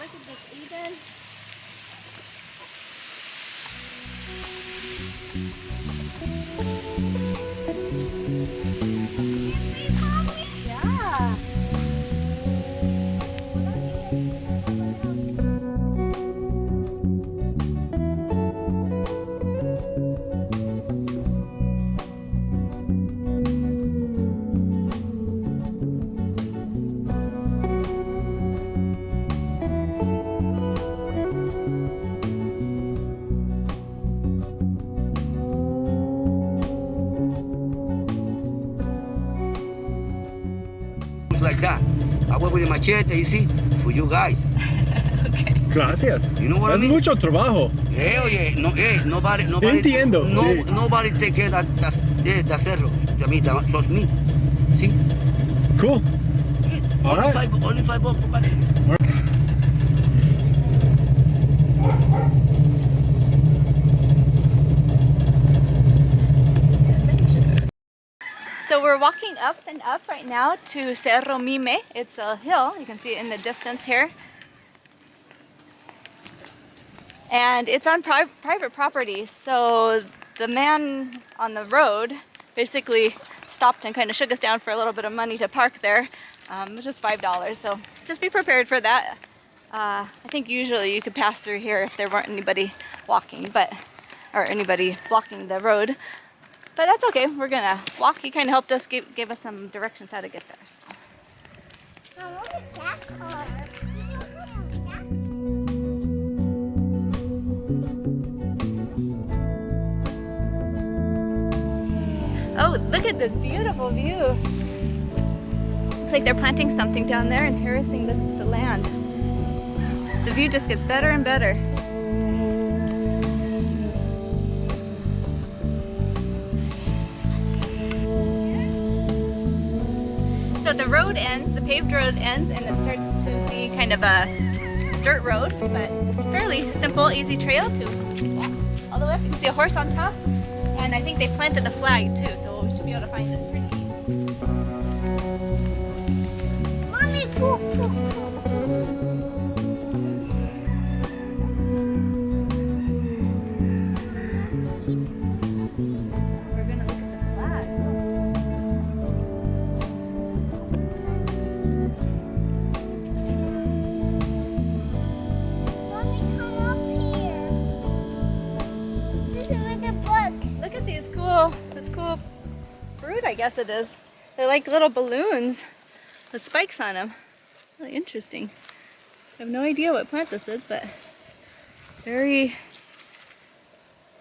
look at this, Eden. Yeah. Like that. I work with a machete, you see, for you guys. Gracias. You know what Es I mean? mucho trabajo. Oye, no, nobody, Entiendo. No, nobody take care of that cerro. I mean, sos me. See? Cool. All Only right. only five bucks per person. So we're walking up and up right now to Cerro Mime. It's a hill, you can see it in the distance here. And it's on private property, so the man on the road basically stopped and kind of shook us down for a little bit of money to park there. It was just $5, so just be prepared for that. I think usually you could pass through here if there weren't anybody walking, or anybody blocking the road. But that's okay, we're gonna walk. He kind of helped us, give us some directions how to get there. So. Mom, look at that car. Oh, look at this beautiful view. Looks like they're planting something down there and terracing the land. The view just gets better and better. So the road ends, the paved road ends, and it starts to be kind of a dirt road, but it's fairly simple, easy trail to walk all the way up. You can see a horse on top, and I think they planted a flag too, so we should be able to find it pretty easy. Mommy, poop, poop, poop. We're gonna look at the flag. Mommy, come up here. This is with the book. Look at this cool fruit, I guess it is. They're like little balloons with spikes on them. Really interesting. I have no idea what plant this is, but very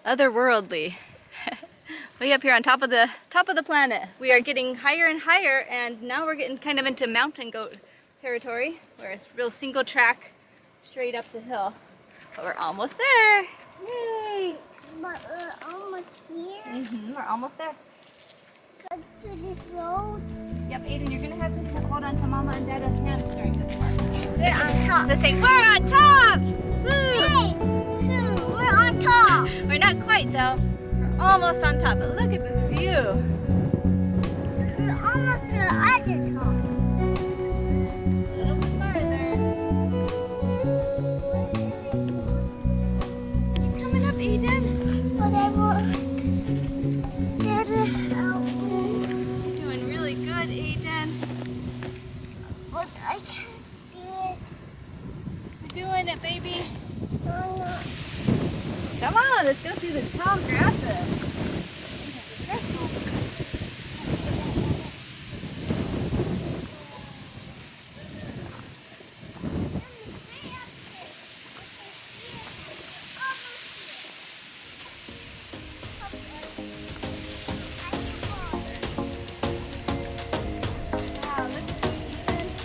otherworldly. Way up here on top of the planet. We are getting higher and higher, and now we're getting kind of into mountain goat territory, where it's real single track straight up the hill. But we're almost there. Yay! But we're almost here. We're almost there. Up to this road. Yep, Aiden, you're gonna have to hold on to Mama and Dada's hands during this part. We're on top. Let's say, we're on top! Woo! Hey, we're on top. We're not quite though. We're almost on top, but look at this view. We're almost to the other top. A little bit farther. Coming up, Aiden. Whatever. Dada, help me. You're doing really good, Aiden. But I can't do it. You're doing it, baby. Oh, no. Come on, let's go through the tall grasses. Wow, look at this, Aiden.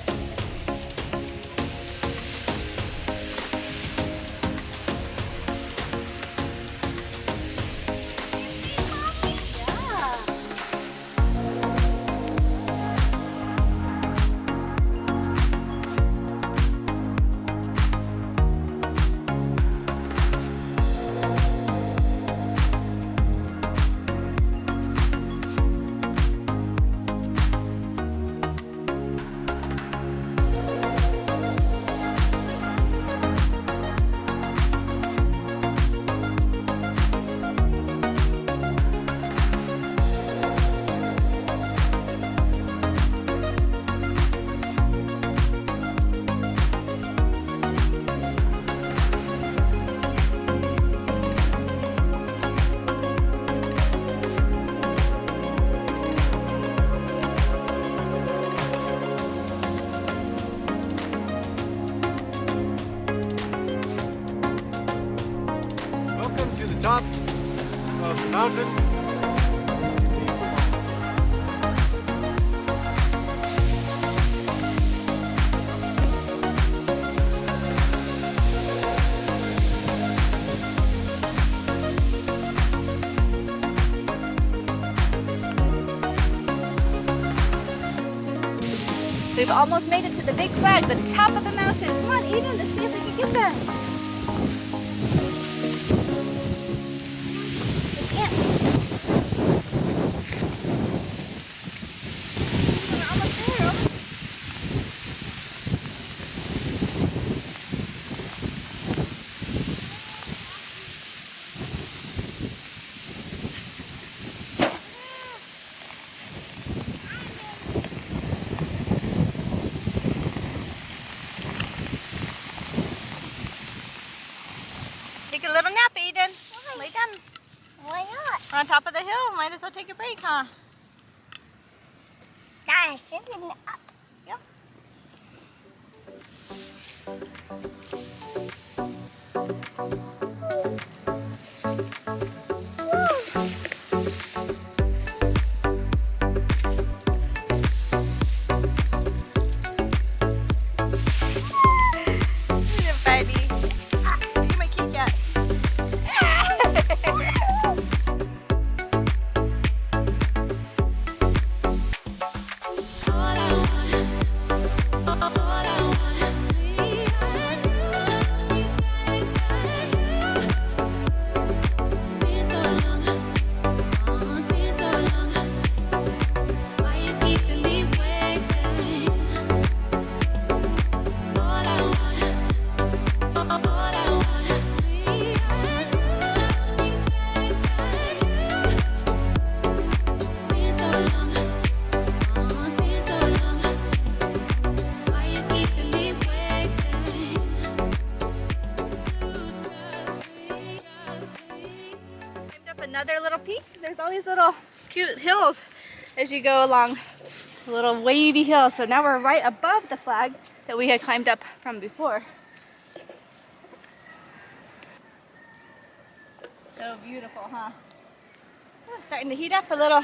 mountain. We've almost made it to the big flag, the top of the mountain. Come on, Eden, let's see if we can get there. We can't. We're almost there. Take a little nap, Eden. Lay down. Why not? We're on top of the hill. Might as well take a break, huh? Nah, sitting up. Yep. You're funny. You're my kitty cat. Another little peak. There's all these little cute hills as you go along a little wavy hill. So now we're right above the flag that we had climbed up from before. So beautiful, huh? Oh, starting to heat up a little.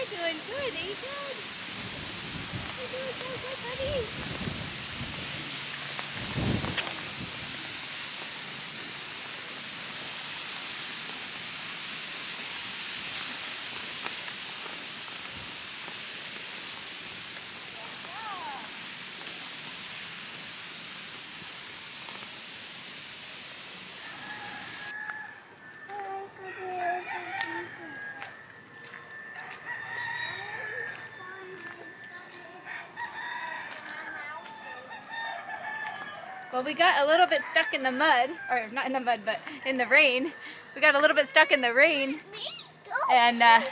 Doing good, Ethan. You're doing so good, buddy. Well, we got a little bit stuck in the mud, or not in the mud, but in the rain. We got a little bit stuck in the rain, and it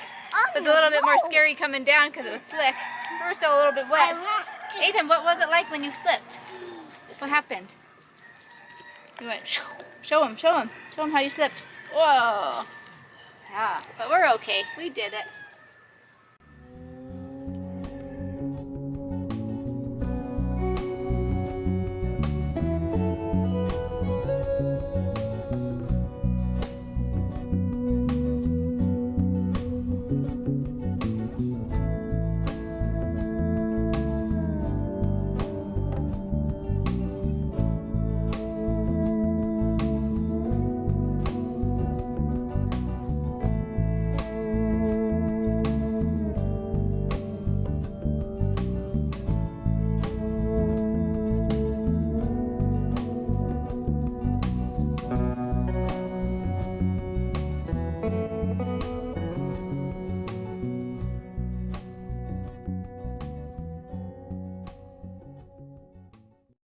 was a little bit more scary coming down because it was slick. So we're still a little bit wet. Aiden, what was it like when you slipped? What happened? You went, show him how you slipped. Whoa. Yeah, but we're okay. We did it.